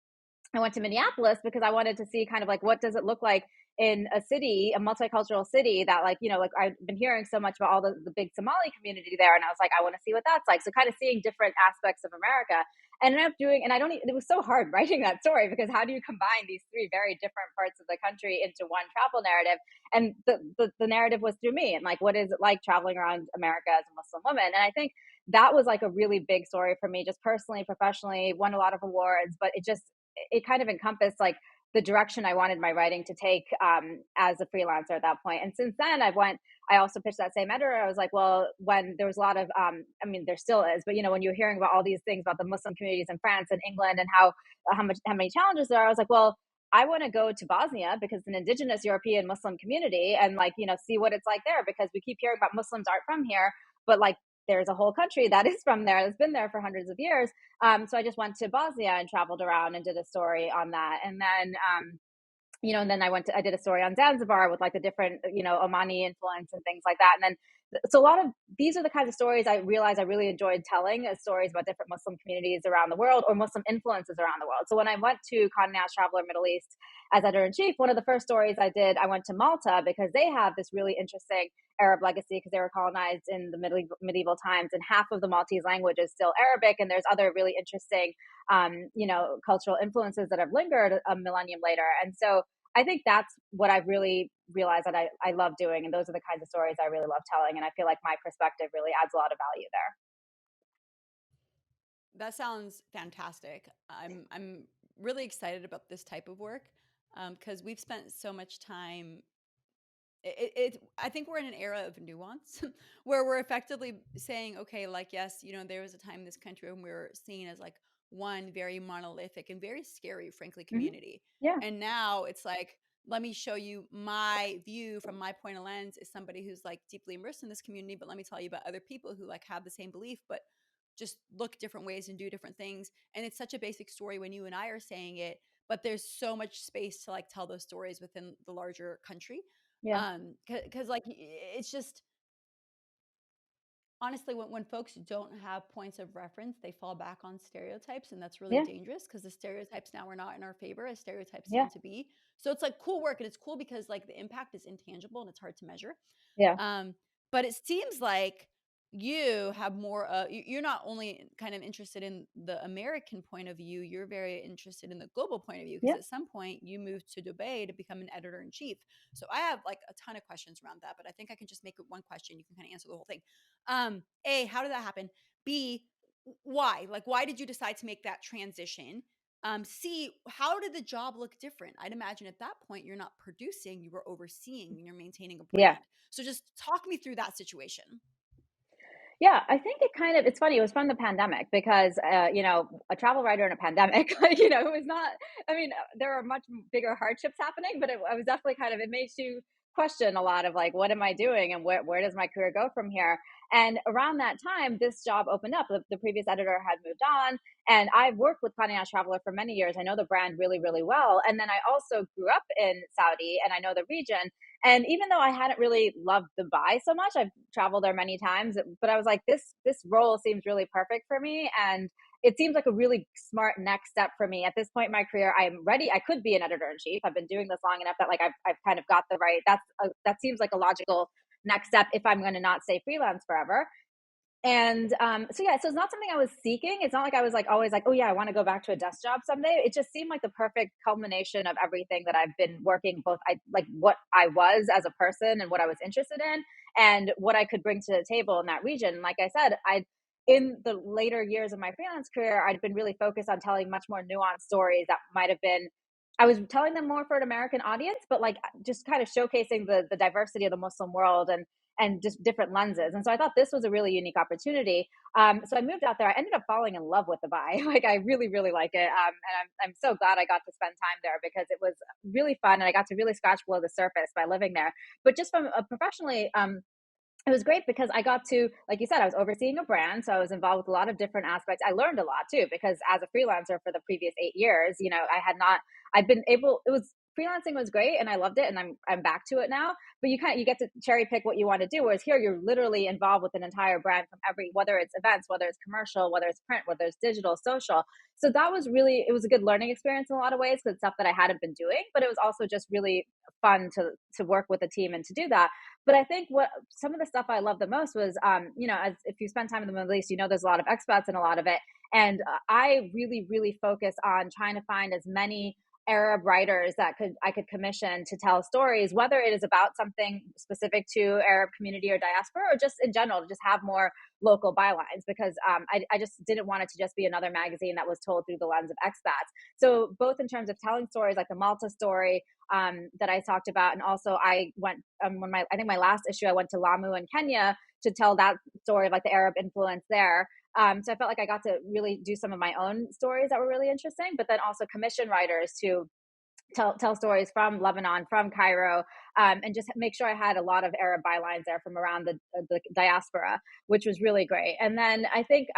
I went to Minneapolis because I wanted to see kind of like what does it look like in a city, a multicultural city that, like, like I've been hearing so much about all the big Somali community there. And I was like, I want to see what that's like. So kind of seeing different aspects of America. And ended up doing, and I don't, it was so hard writing that story because how do you combine these three very different parts of the country into one travel narrative? And the narrative was through me, and like, what is it like traveling around America as a Muslim woman? And I think that was like a really big story for me, just personally, professionally, won a lot of awards, but it kind of encompassed like the direction I wanted my writing to take, as a freelancer at that point. And since then, I also pitched that same editor. I was like, well, when there was a lot of, I mean, there still is, but when you're hearing about all these things about the Muslim communities in France and England and how many challenges there are, I was like, well, I want to go to Bosnia because it's an indigenous European Muslim community, and like, see what it's like there, because we keep hearing about Muslims aren't from here, but like there's a whole country that is from there, that's been there for hundreds of years. So I just went to Bosnia and traveled around and did a story on that. And then, and then I did a story on Zanzibar with like the different, Omani influence and things like that. And then, so a lot of these are the kinds of stories I realized I really enjoyed telling, as stories about different Muslim communities around the world or Muslim influences around the world. So when I went to Condé Nast Traveler Middle East as editor in chief, one of the first stories I did, I went to Malta because they have this really interesting Arab legacy because they were colonized in the medieval times, and half of the Maltese language is still Arabic, and there's other really interesting, cultural influences that have lingered a millennium later. And so I think that's what I've really realized that I love doing. And those are the kinds of stories I really love telling. And I feel like my perspective really adds a lot of value there.
that sounds fantastic. I'm really excited about this type of work because we've spent so much time. I think we're in an era of nuance where we're effectively saying, okay, like, yes, there was a time in this country when we were seen as like one very monolithic and very scary, frankly,
Hmm.
community.
Yeah.
And now it's like, let me show you my view from my point of lens as somebody who's like deeply immersed in this community. But let me tell you about other people who like have the same belief, but just look different ways and do different things. And it's such a basic story when you and I are saying it, but there's so much space to like tell those stories within the larger country.
Yeah.
Because like it's just honestly when folks don't have points of reference, they fall back on stereotypes, and that's really
Yeah.
dangerous because the stereotypes now are not in our favor as stereotypes
Yeah.
tend to be. So it's like cool work, and it's cool because like the impact is intangible and it's hard to measure.
Yeah.
um but it seems like you have more you're not only kind of interested in the American point of view, you're very interested in the global point of view because
Yeah.
at some point you moved to Dubai to become an editor in chief. So I have like a ton of questions around that, but I think I can just make it one question, you can kind of answer the whole thing. A, how did that happen? B, Why? Like, why did you decide to make that transition? C, how did the job look different? I'd imagine at that point you're not producing, you were overseeing and you're maintaining a
Yeah.
brand. So just talk me through that situation.
Yeah, I think it's funny, it was from the pandemic because, a travel writer in a pandemic, it was not, I mean, there are much bigger hardships happening, but I was definitely it makes you question a lot of like, what am I doing and where does my career go from here? And around that time, this job opened up. The previous editor had moved on, and I've worked with Condé Nast Traveler for many years. I know the brand really, really well. And then I also grew up in Saudi and I know the region. And even though I hadn't really loved Dubai so much, I've traveled there many times, but I was like, this role seems really perfect for me, and it seems like a really smart next step for me at this point in my career. I'm ready. I could be an editor in chief. I've been doing this long enough that like I've kind of got the right. That seems like a logical next step if I'm going to not stay freelance forever. And so yeah, so it's not something I was seeking. It's not like I was like always like, oh yeah, I want to go back to a desk job someday. It just seemed like the perfect culmination of everything that I've been working both I like what I was as a person and what I was interested in and what I could bring to the table in that region. Like I said, I in the later years of my freelance career, I'd been really focused on telling much more nuanced stories that might have been I was telling them more for an American audience, but like just kind of showcasing the diversity of the Muslim world and just different lenses. And so I thought this was a really unique opportunity. So I moved out there. I ended up falling in love with Dubai. Like I really, really like it. And I'm so glad I got to spend time there because it was really fun and I got to really scratch below the surface by living there. But just from professionally, it was great because I got to, like you said, I was overseeing a brand. So I was involved with a lot of different aspects. I learned a lot too, because as a freelancer for the previous 8 years, I had not, I've been able, it was, freelancing was great and I loved it and I'm back to it now. But you get to cherry pick what you want to do. Whereas here you're literally involved with an entire brand from whether it's events, whether it's commercial, whether it's print, whether it's digital, social. So that was really, it was a good learning experience in a lot of ways because it's stuff that I hadn't been doing, but it was also just really fun to work with a team and to do that. But I think what some of the stuff I love the most was, as if you spend time in the Middle East, there's a lot of expats in a lot of it. And I really, really focus on trying to find as many Arab writers that I could commission to tell stories, whether it is about something specific to Arab community or diaspora, or just in general to just have more local bylines. Because I just didn't want it to just be another magazine that was told through the lens of expats. So both in terms of telling stories, like the Malta story, that I talked about. And also I went I think my last issue, I went to Lamu in Kenya to tell that story of like the Arab influence there. So I felt like I got to really do some of my own stories that were really interesting, but then also commission writers to tell stories from Lebanon, from Cairo, and just make sure I had a lot of Arab bylines there from around the diaspora, which was really great. And then I think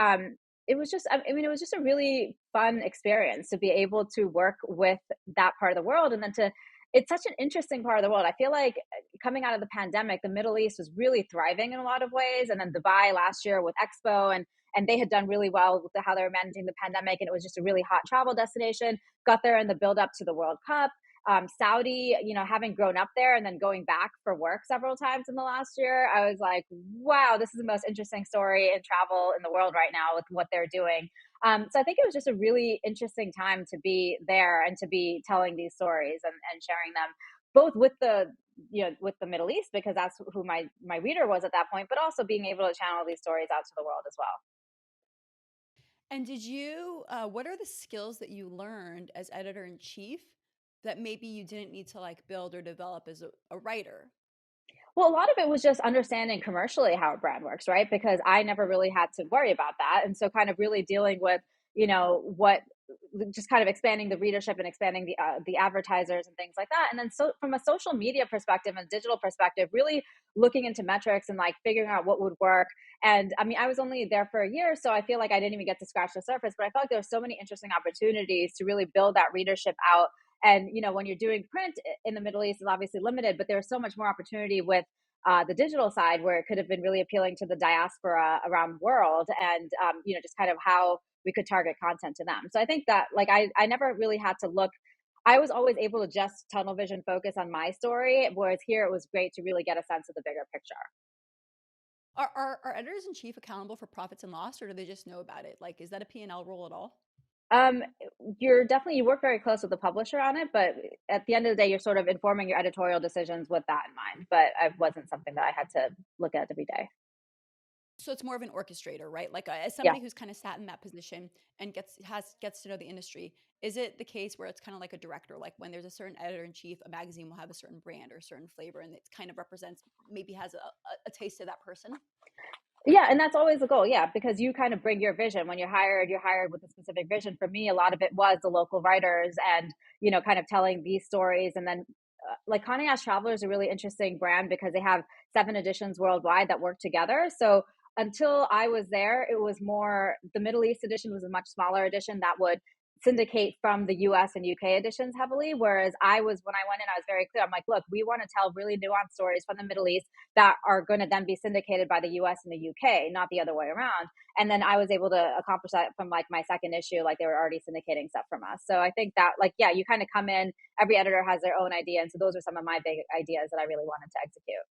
it was just, I mean, it was just a really fun experience to be able to work with that part of the world, and then to. It's such an interesting part of the world. I feel like coming out of the pandemic, the Middle East was really thriving in a lot of ways, and then Dubai last year with Expo, and they had done really well with how they were managing the pandemic, and it was just a really hot travel destination. Got there in the build up to the World Cup. Saudi, having grown up there and then going back for work several times in the last year, I was like, wow, this is the most interesting story in travel in the world right now with what they're doing. So I think it was just a really interesting time to be there and to be telling these stories and sharing them both with with the Middle East, because that's who my reader was at that point, but also being able to channel these stories out to the world as well.
And what are the skills that you learned as editor in chief that maybe you didn't need to like build or develop as a writer?
Well, a lot of it was just understanding commercially how a brand works, right? Because I never really had to worry about that. And so kind of really dealing with, what just kind of expanding the readership and expanding the advertisers and things like that. And then so from a social media perspective and digital perspective, really looking into metrics and like figuring out what would work. And I mean, I was only there for a year, so I feel like I didn't even get to scratch the surface, but I felt like there were so many interesting opportunities to really build that readership out. And when you're doing print in the Middle East is obviously limited, but there's so much more opportunity with the digital side where it could have been really appealing to the diaspora around the world, and just kind of how we could target content to them. So I think that like I never really had to look. I was always able to just tunnel vision focus on my story, whereas here it was great to really get a sense of the bigger picture.
Are editors in chief accountable for profits and loss, or do they just know about it? Like, is that a P&L role at all?
Um, you work very close with the publisher on it, but at the end of the day, you're sort of informing your editorial decisions with that in mind. But it wasn't something that I had to look at every day.
So it's more of an orchestrator, right? Like as
Yeah.
somebody who's kind of sat in that position and gets to know the industry, is it the case where it's kind of like a director, like when there's a certain editor in chief, a magazine will have a certain brand or a certain flavor, and it kind of represents, maybe has a taste of that person?
Yeah, and that's always the goal. Yeah, because you kind of bring your vision. When you're hired with a specific vision. For me, a lot of it was the local writers and, kind of telling these stories. And then, like Condé Nast Traveler is a really interesting brand because they have 7 editions worldwide that work together. So until I was there, it was more the Middle East edition was a much smaller edition that would syndicate from the US and UK editions heavily. Whereas when I went in, I was very clear. I'm like, look, we want to tell really nuanced stories from the Middle East that are going to then be syndicated by the US and the UK, not the other way around. And then I was able to accomplish that from like my second issue, like they were already syndicating stuff from us. So I think that, like, yeah, you kind of come in, every editor has their own idea. And so those are some of my big ideas that I really wanted to execute.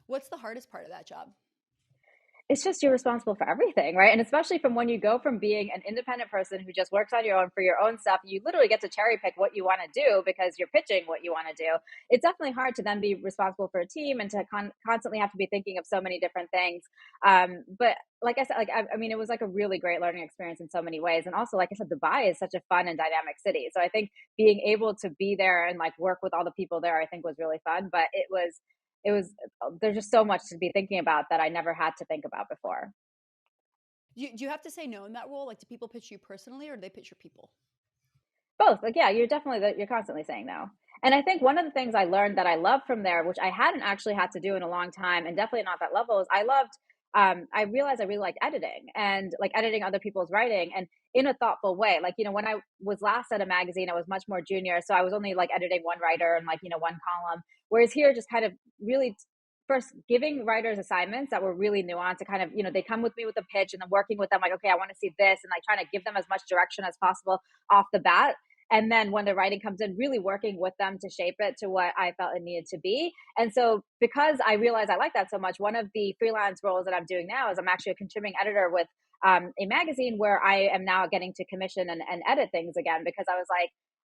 What's the hardest part of that job?
It's just you're responsible for everything, right? And especially from when you go from being an independent person who just works on your own for your own stuff, you literally get to cherry pick what you want to do because you're pitching what you want to do. It's definitely hard to then be responsible for a team and to constantly have to be thinking of so many different things. But like I said, I mean, it was like a really great learning experience in so many ways. And also, like I said, Dubai is such a fun and dynamic city. So I think being able to be there and like work with all the people there, I think was really fun. But it was there's just so much to be thinking about that I never had to think about before.
Do you have to say no in that role? Like, do people pitch you personally, or do they pitch your people?
Both, like, yeah, you're constantly saying no. And I think one of the things I learned that I loved from there, which I hadn't actually had to do in a long time, and definitely not that level, is I realized I really liked editing and like editing other people's writing and in a thoughtful way. Like, when I was last at a magazine, I was much more junior. So I was only like editing one writer and like, one column. Whereas here, just kind of really first giving writers assignments that were really nuanced to kind of, they come with me with a pitch and then working with them, like, okay, I want to see this, and like trying to give them as much direction as possible off the bat. And then when the writing comes in, really working with them to shape it to what I felt it needed to be. And so because I realized I like that so much, one of the freelance roles that I'm doing now is I'm actually a contributing editor with a magazine where I am now getting to commission and edit things again, because I was like,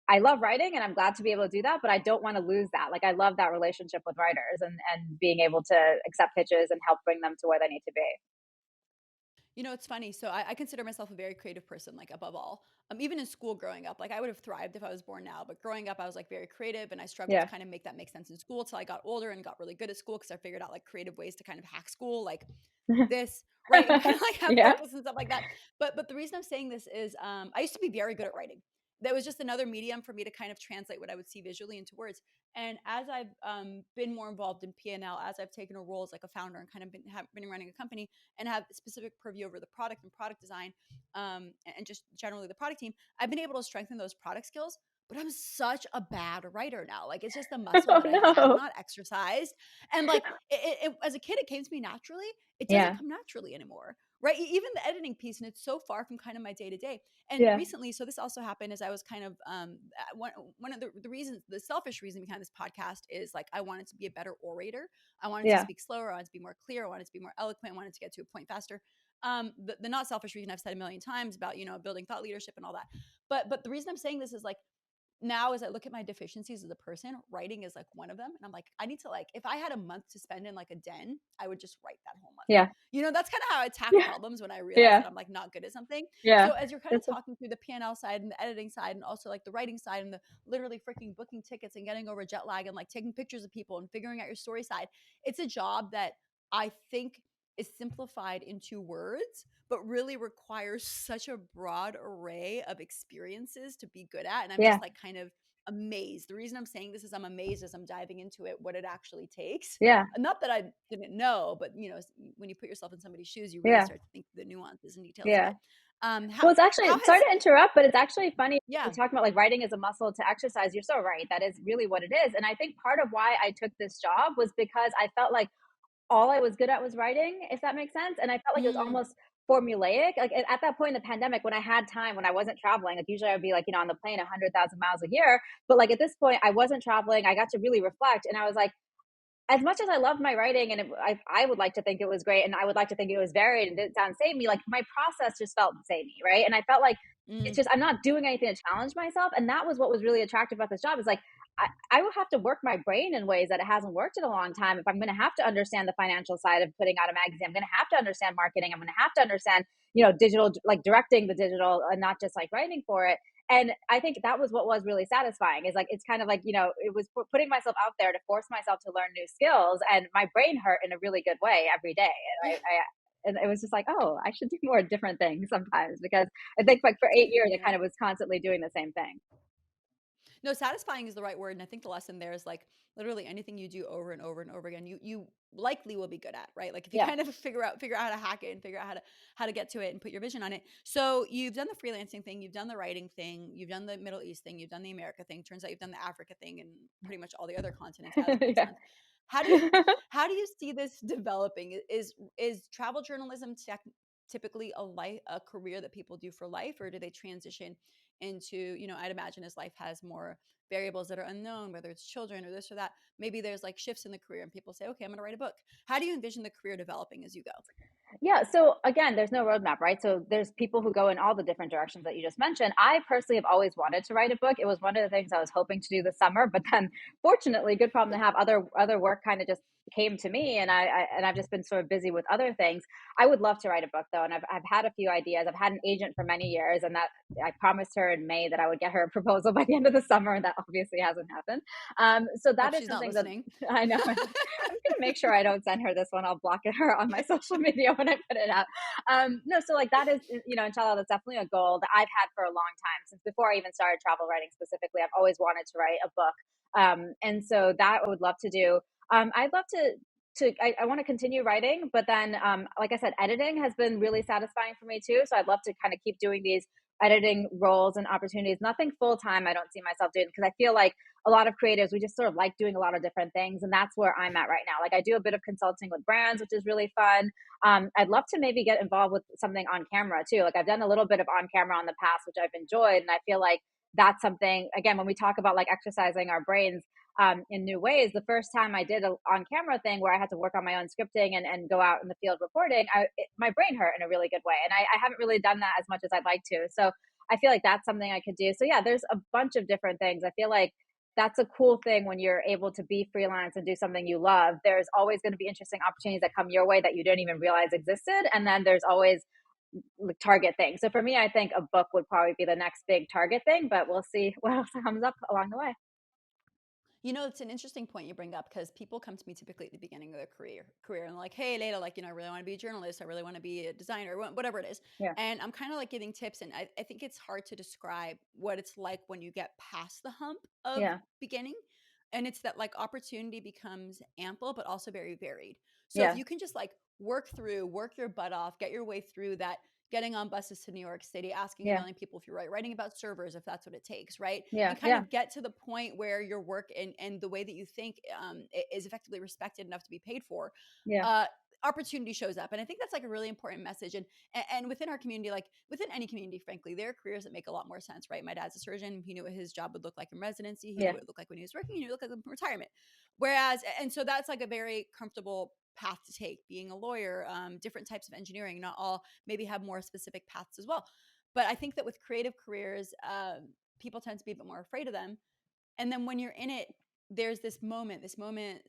I love writing and I'm glad to be able to do that, but I don't want to lose that. Like, I love that relationship with writers and being able to accept pitches and help bring them to where they need to be.
It's funny. So I consider myself a very creative person, like above all. Even in school growing up, like I would have thrived if I was born now, but growing up, I was like very creative and I struggled to
Yeah.
kind of make that make sense in school till I got older and got really good at school because I figured out like creative ways to kind of hack school, like this, right? And kind of like have
Yeah.
focus and stuff like that. But the reason I'm saying this is I used to be very good at writing. That was just another medium for me to kind of translate what I would see visually into words. And as I've been more involved in P&L, as I've taken a role as like a founder and kind of been running a company and have specific purview over the product and product design, and just generally the product team, I've been able to strengthen those product skills. But I'm such a bad writer now. Like it's just a muscle
Oh
that I have
no.
not exercised. And like as a kid, it came to me naturally. It doesn't
Yeah.
come naturally anymore, right? Even the editing piece, and it's so far from kind of my day to day. And
Yeah.
recently, so this also happened as I was kind of one of the reasons, the selfish reason behind this podcast is like I wanted to be a better orator. I wanted to
Yeah.
speak slower. I wanted to be more clear. I wanted to be more eloquent. I wanted to get to a point faster. The not selfish reason I've said a million times about building thought leadership and all that. But the reason I'm saying this is like now as I look at my deficiencies as a person, writing is like one of them. And I'm like, I need to like, if I had a month to spend in like a den, I would just write that whole month.
Yeah.
That's kind of how I attack
Yeah.
problems when I realize
Yeah.
that I'm like not good at something.
Yeah.
So as you're kind of
That's
talking through the P&L side and the editing side and also like the writing side and the literally freaking booking tickets and getting over jet lag and like taking pictures of people and figuring out your story side, it's a job that I think is simplified into words, but really requires such a broad array of experiences to be good at. And I'm
yeah.
just like kind of amazed. The reason I'm saying this is I'm amazed as I'm diving into it, what it actually takes.
Yeah.
Not that I didn't know, but when you put yourself in somebody's shoes, you really
Yeah.
start to think the nuances and details of
Yeah.
it. How
Well, it's
how
actually, sorry
has
to interrupt, but it's actually funny you
yeah.
talking about like writing as a muscle to exercise. You're so right. That is really what it is. And I think part of why I took this job was because I felt like all I was good at was writing, if that makes sense. And I felt like it was
Mm,
almost formulaic. Like at that point in the pandemic, when I had time, when I wasn't traveling, like usually I would be like, on the plane 100,000 miles a year. But like at this point, I wasn't traveling. I got to really reflect. And I was like, as much as I loved my writing and I would like to think it was great and I would like to think it was varied and didn't sound samey, like my process just felt samey, right? And I felt like it's
mm,
just I'm not doing anything to challenge myself. And that was what was really attractive about this job is like I will have to work my brain in ways that it hasn't worked in a long time. If I'm going to have to understand the financial side of putting out a magazine, I'm going to have to understand marketing. I'm going to have to understand, digital, like directing the digital and not just like writing for it. And I think that was what was really satisfying, is like, it's kind of like, it was putting myself out there to force myself to learn new skills, and my brain hurt in a really good way every day.
Yeah.
And it was just like, oh, I should do more different things sometimes, because I think like for 8 years, I
Yeah.
kind of was constantly doing the same thing.
No, satisfying is the right word, and I think the lesson there is, like, literally anything you do over and over and over again, you likely will be good at, right? Like, if you
Yeah.
kind of figure out how to hack it and figure out how to get to it and put your vision on it. So, you've done the freelancing thing, you've done the writing thing, you've done the Middle East thing, you've done the America thing. Turns out you've done the Africa thing and pretty much all the other continents as it makes
Yeah.
sense. How do you how do you see this developing? Is travel journalism typically a career that people do for life, or do they transition into, I'd imagine as life has more variables that are unknown, whether it's children or this or that, maybe there's like shifts in the career and people say, okay, I'm going to write a book. How do you envision the career developing as you go?
Yeah. So again, there's no roadmap, right? So there's people who go in all the different directions that you just mentioned. I personally have always wanted to write a book. It was one of the things I was hoping to do this summer, but then fortunately, good problem to have, other work kind of just came to me, and I've just been sort of busy with other things. I would love to write a book though, and I've had a few ideas. I've had an agent for many years, and that I promised her in May that I would get her a proposal by the end of the summer, and that obviously hasn't happened. So
Hope
that is
she's not
something that
listening.
I know. I'm gonna make sure I don't send her this one. I'll block it her on my social media when I put it out. No, so like that is, inshallah, that's definitely a goal that I've had for a long time. Since before I even started travel writing specifically, I've always wanted to write a book. And so that I would love to do. I'd love I want to continue writing, but then, like I said, editing has been really satisfying for me too. So I'd love to kind of keep doing these editing roles and opportunities. Nothing full time, I don't see myself doing, because I feel like a lot of creatives, we just sort of like doing a lot of different things. And that's where I'm at right now. Like I do a bit of consulting with brands, which is really fun. I'd love to maybe get involved with something on camera too. Like I've done a little bit of on camera in the past, which I've enjoyed. And I feel like that's something, again, when we talk about like exercising our brains in new ways, the first time I did a on camera thing where I had to work on my own scripting and go out in the field reporting, my brain hurt in a really good way. And I haven't really done that as much as I'd like to. So I feel like that's something I could do. So yeah, there's a bunch of different things. I feel like that's a cool thing when you're able to be freelance and do something you love. There's always going to be interesting opportunities that come your way that you didn't even realize existed. And then there's always like target things. So for me, I think a book would probably be the next big target thing, but we'll see what else comes up along the way.
It's an interesting point you bring up because people come to me typically at the beginning of their career and like, hey, Layla, like, I really want to be a journalist. I really want to be a designer, whatever it is.
Yeah.
And I'm kind of like giving tips. And I think it's hard to describe what it's like when you get past the hump of
Yeah.
beginning. And it's that like opportunity becomes ample, but also very varied. So if
Yeah.
you can just like work your butt off, get your way through that, getting on buses to New York City, asking a
Yeah.
million people if you're writing about servers, if that's what it takes, right?
Yeah.
And kind
Yeah.
of get to the point where your work and the way that you think is effectively respected enough to be paid for.
Yeah.
Uh, Opportunity shows up, and I think that's like a really important message. And within our community, like within any community, frankly, there are careers that make a lot more sense, right? My dad's a surgeon. He knew what his job would look like in residency. He knew
Yeah.
what it looked like when he was working. He knew what it looked like in retirement. Whereas, and so that's like a very comfortable path to take. Being a lawyer, different types of engineering, not all maybe have more specific paths as well. But I think that with creative careers, people tend to be a bit more afraid of them. And then when you're in it, there's this moment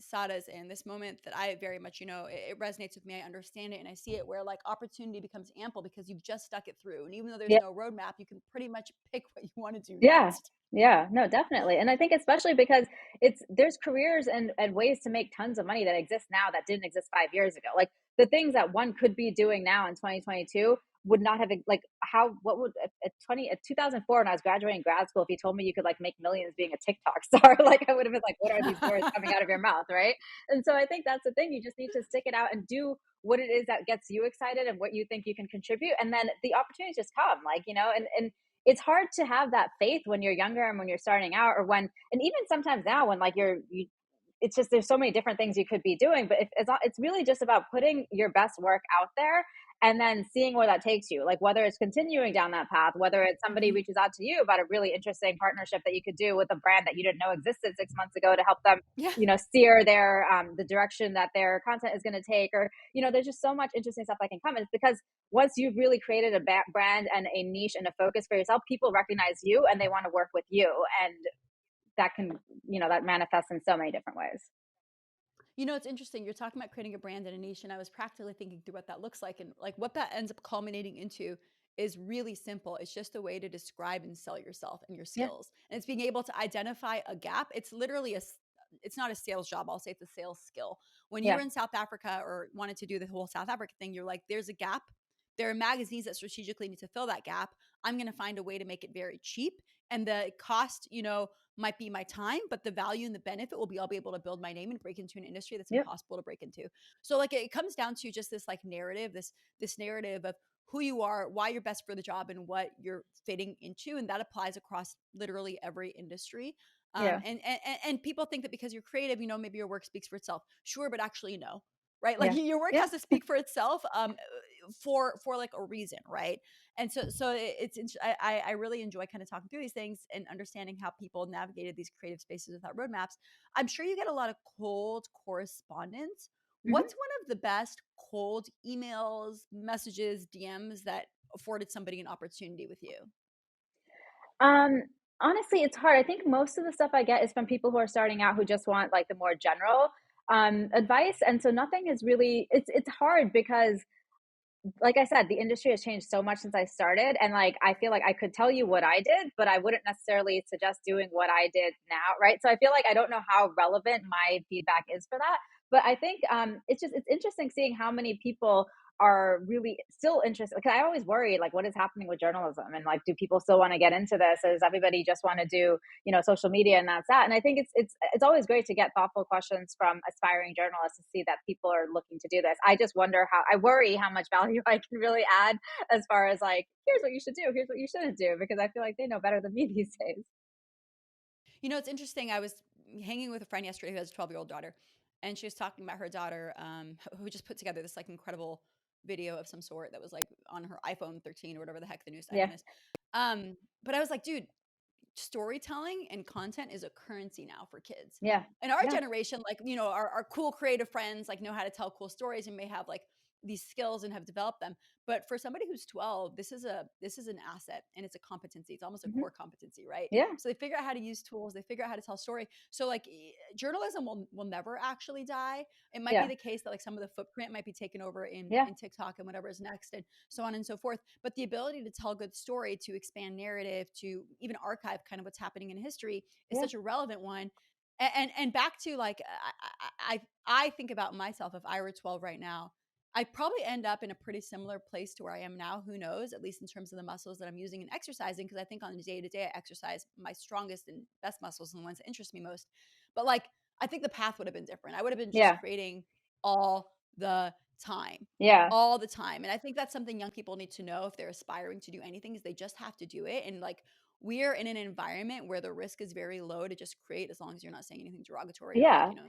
Sada's in, this moment that I very much, it resonates with me. I understand it and I see it where like opportunity becomes ample because you've just stuck it through. And even though there's
Yeah.
no roadmap, you can pretty much pick what you want to do
Yeah.
next.
Yeah. No, definitely. And I think especially because there's careers and ways to make tons of money that exist now that didn't exist 5 years ago. Like the things that one could be doing now in 2022 would not have, like, what would at 2004 when I was graduating grad school, if you told me you could like make millions being a TikTok star, like I would have been like, what are these words coming out of your mouth? Right. And so I think that's the thing. You just need to stick it out and do what it is that gets you excited and what you think you can contribute. And then the opportunities just come, like, and it's hard to have that faith when you're younger and when you're starting out, or when, and even sometimes now when like it's just, there's so many different things you could be doing, but if it's really just about putting your best work out there and then seeing where that takes you, like whether it's continuing down that path, whether it's somebody
Mhm.
reaches out to you about a really interesting partnership that you could do with a brand that you didn't know existed 6 months ago to help them,
Yeah.
steer their the direction that their content is going to take, or there's just so much interesting stuff that can come. And it's because once you've really created a brand and a niche and a focus for yourself, people recognize you and they want to work with you. And that can, that manifests in so many different ways.
It's interesting. You're talking about creating a brand and a niche, and I was practically thinking through what that looks like, and like what that ends up culminating into is really simple. It's just a way to describe and sell yourself and your
Yeah.
skills, and it's being able to identify a gap. It's literally it's not a sales job. I'll say it's a sales skill. When you
Yeah.
were in South Africa or wanted to do the whole South Africa thing, you're like, there's a gap. There are magazines that strategically need to fill that gap. I'm going to find a way to make it very cheap. And the cost, might be my time, but the value and the benefit will be I'll be able to build my name and break into an industry that's
Yep.
impossible to break into. So like it comes down to just this like narrative, this narrative of who you are, why you're best for the job, and what you're fitting into, and that applies across literally every industry.
Yeah.
And people think that because you're creative, maybe your work speaks for itself. Sure, but actually no, right? Like
Yeah.
your work
Yeah.
has to speak for itself, for like a reason, right? And so I really enjoy kind of talking through these things and understanding how people navigated these creative spaces without roadmaps. I'm sure you get a lot of cold correspondence.
Mhm.
What's one of the best cold emails, messages, DMs that afforded somebody an opportunity with you?
Um, Honestly, it's hard. I think most of the stuff I get is from people who are starting out who just want like the more general advice, and so nothing is really. It's hard because like I said, the industry has changed so much since I started. And like, I feel like I could tell you what I did, but I wouldn't necessarily suggest doing what I did now. Right. So I feel like I don't know how relevant my feedback is for that. But I think it's interesting seeing how many people are really still interested. Because I always worry, like, what is happening with journalism? And like, do people still want to get into this? Or does everybody just want to do, social media and that's that? And I think it's always great to get thoughtful questions from aspiring journalists to see that people are looking to do this. I just wonder I worry how much value I can really add as far as like, here's what you should do, here's what you shouldn't do, because I feel like they know better than me these days.
It's interesting. I was hanging with a friend yesterday who has a 12-year-old daughter, and she was talking about her daughter, who just put together this like incredible video of some sort that was like on her iPhone 13 or whatever the heck the newest
Yeah.
iPhone is. But I was like, dude, storytelling and content is a currency now for kids.
Yeah.
In our
Yeah.
generation, like, our cool creative friends like know how to tell cool stories and may have like these skills and have developed them. But for somebody who's 12, this is an asset and it's a competency. It's almost a
Hmm.
core competency, right?
Yeah.
So they figure out how to use tools, they figure out how to tell story. So like journalism will never actually die. It might be
Yeah.
the case that like some of the footprint might be taken over
Yeah.
in TikTok and whatever is next, and so on and so forth. But the ability to tell a good story, to expand narrative, to even archive kind of what's happening in history is
Yeah.
such a relevant one. And back to like I think about myself if I were 12 right now, I'd probably end up in a pretty similar place to where I am now. Who knows? At least in terms of the muscles that I'm using and exercising, because I think on a day to day I exercise my strongest and best muscles and the ones that interest me most. But like I think the path would have been different. I would have been just
Yeah.
creating all the time,
Yeah.
all the time. And I think that's something young people need to know if they're aspiring to do anything is they just have to do it. And like we're in an environment where the risk is very low to just create as long as you're not saying anything derogatory or like,
Yeah.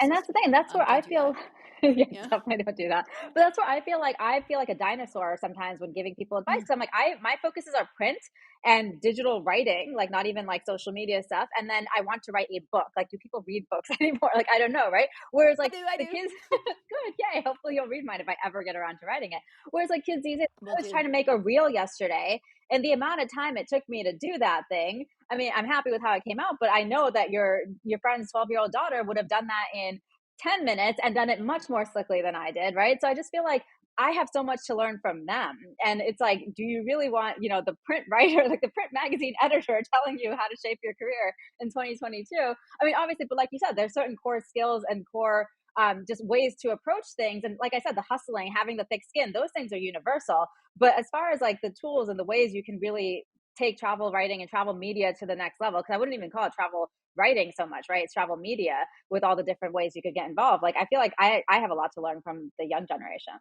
And
racist.
that's the thing, that's where I
Don't do
feel
that.
yeah,
Yeah.
definitely don't do that. But that's where I feel like a dinosaur sometimes when giving people advice.
Mhm.
'Cause I'm like, my focuses are print and digital writing, like not even like social media stuff. And then I want to write a book. Like, do people read books anymore? Like, I don't know, right? Whereas
I
like
do. I
the
do.
kids, good, yay. Hopefully you'll read mine if I ever get around to writing it. Whereas like kids these days,
Will
I was
do.
trying to make a reel yesterday, and the amount of time it took me to do that thing. I mean, I'm happy with how it came out, but I know that your friend's 12-year-old daughter would have done that in 10 minutes and done it much more slickly than I did, right? So I just feel like I have so much to learn from them. And it's like, do you really want, the print writer, like the print magazine editor telling you how to shape your career in 2022? I mean, obviously, but like you said, there's certain core skills and core just ways to approach things. And like I said, the hustling, having the thick skin, those things are universal. But as far as like the tools and the ways you can really take travel writing and travel media to the next level, because I wouldn't even call it travel writing so much, right? It's travel media with all the different ways you could get involved. Like, I feel like I have a lot to learn from the young generation.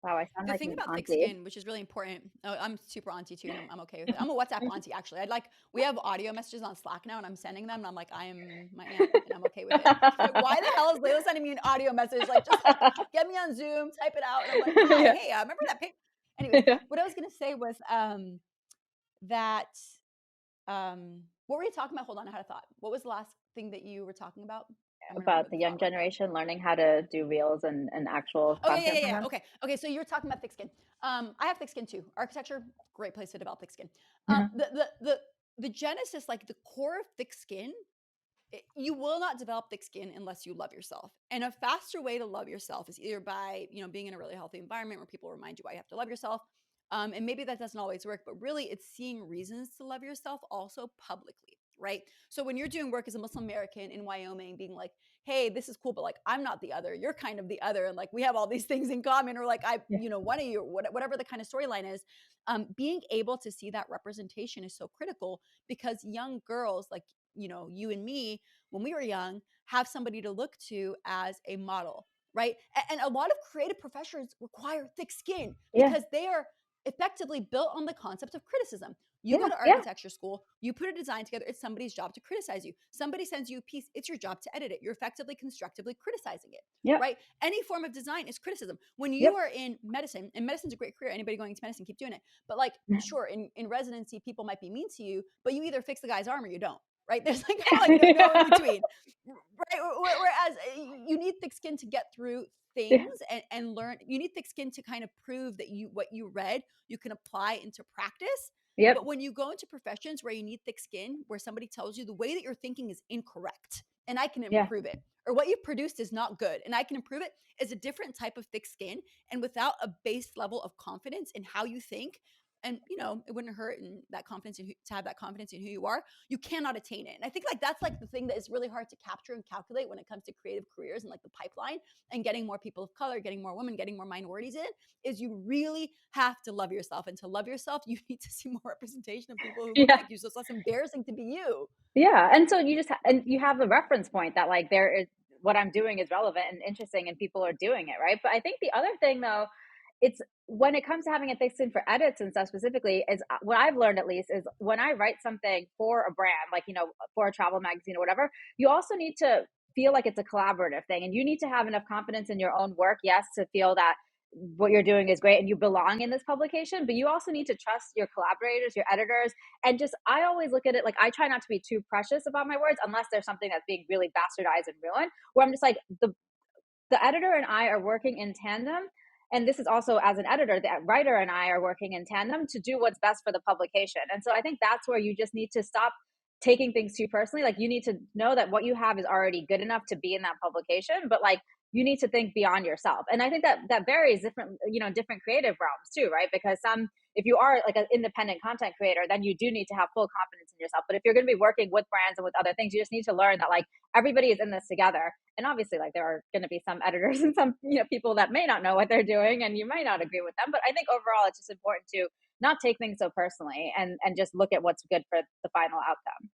Wow, I sound
The
like
thing
an
about thick
auntie.
skin, which is really important, oh, I'm super auntie too, and I'm okay with it. I'm a WhatsApp auntie actually. We have audio messages on Slack now, and I'm sending them, and I'm like, I am my aunt, and I'm okay with it. Like, why the hell is Layla sending me an audio message? Like, just like get me on Zoom, type it out, and I'm like, hi,
Yeah.
hey, remember that pic? Anyways,
Yeah.
what I was gonna say was that what were you talking about? Hold on, I had a thought. What was the last thing that you were talking about? I'm gonna remember
About
the
the young
thought right now.
generation learning how to do reels and actual
Oh yeah, yeah,
content
yeah,
from
yeah.
them.
Okay, okay. So you were talking about thick skin. I have thick skin too. Architecture, great place to develop thick skin.
Mhm.
The the genesis, like the core of thick skin, you will not develop thick skin unless you love yourself. And a faster way to love yourself is either by, being in a really healthy environment where people remind you why you have to love yourself. And maybe that doesn't always work, but really it's seeing reasons to love yourself also publicly, right? So when you're doing work as a Muslim American in Wyoming, being like, hey, this is cool, but like, I'm not the other, you're kind of the other. And like, we have all these things in common, or like,
Yeah.
one of you, whatever the kind of storyline is, being able to see that representation is so critical, because young girls like, you and me, when we were young, have somebody to look to as a model, right? And a lot of creative professions require thick skin
Yeah.
because they are effectively built on the concept of criticism. You go
Yeah.
to
Yeah.
architecture school, you put a design together, it's somebody's job to criticize you. Somebody sends you a piece, it's your job to edit it. You're effectively constructively criticizing it,
Yep.
right? Any form of design is criticism. When you
Yep.
are in medicine, and medicine's a great career, anybody going into medicine, keep doing it. But like, sure, in residency, people might be mean to you, but you either fix the guy's arm or you don't, right? There's like kind of like no in between, right? Whereas you need thick skin to get through
Yeah.
things and learn. You need thick skin to kind of prove that what you read you can apply into practice.
Yep.
But when you go into professions where you need thick skin, where somebody tells you the way that you're thinking is incorrect and I can
Yeah.
improve it, or what you produced is not good and I can improve it, is a different type of thick skin. And without a base level of confidence in how you think, and it wouldn't hurt in that confidence to have that confidence in who you are, you cannot attain it. And I think like that's like the thing that is really hard to capture and calculate when it comes to creative careers and like the pipeline and getting more people of color, getting more women, getting more minorities in, is you really have to love yourself. And to love yourself, you need to see more representation of people who look
Yeah.
like you, so it's less embarrassing to be you.
Yeah. And so you just and you have the reference point that like there is what I'm doing is relevant and interesting and people are doing it, right? But I think the other thing though, it's when it comes to having a thick skin for edits and stuff specifically, is what I've learned at least is when I write something for a brand, like, for a travel magazine or whatever, you also need to feel like it's a collaborative thing and you need to have enough confidence in your own work, yes, to feel that what you're doing is great and you belong in this publication, but you also need to trust your collaborators, your editors, and just I always look at it like I try not to be too precious about my words unless there's something that's being really bastardized and ruined, where I'm just like the editor and I are working in tandem. And this is also as an editor, the writer and I are working in tandem to do what's best for the publication. And so I think that's where you just need to stop taking things too personally. Like you need to know that what you have is already good enough to be in that publication, but like you need to think beyond yourself. And I think that that varies different, different creative realms too, right? Because if you are like an independent content creator, then you do need to have full confidence in yourself. But if you're going to be working with brands and with other things, you just need to learn that like everybody is in this together. And obviously like there are going to be some editors and some people that may not know what they're doing and you might not agree with them, but I think overall it's just important to not take things so personally and just look at what's good for the final outcome.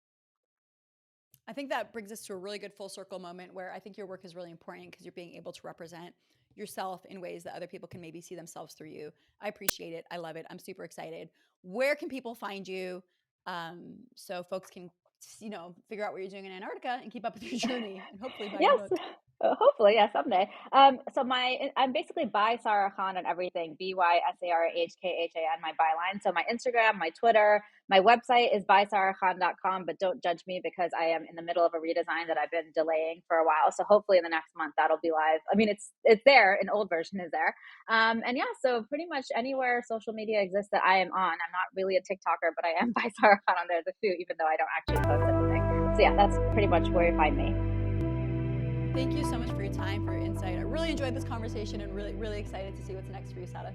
I think that brings us to a really good full circle moment where I think your work is really important because you're being able to represent yourself in ways that other people can maybe see themselves through you. I appreciate it. I love it. I'm super excited. Where can people find you, so folks can, figure out what you're doing in Antarctica and keep up with your journey and hopefully buy your
Yes.
book?
Hopefully, yeah, someday. So I'm basically by Sarah Khan on everything. BYSARAHKHAN, my byline. So my Instagram, my Twitter, my website is bysarahkhan.com, but don't judge me because I am in the middle of a redesign that I've been delaying for a while. So hopefully in the next month that'll be live. I mean, it's there, an old version is there. And yeah, so pretty much anywhere social media exists that I am on. I'm not really a TikToker, but I am by Sarah Khan on there as a few, even though I don't actually post anything. So yeah, that's pretty much where you find me.
Thank you so much for your time, for your insight. I really enjoyed this conversation and really, really excited to see what's next for you, Sada.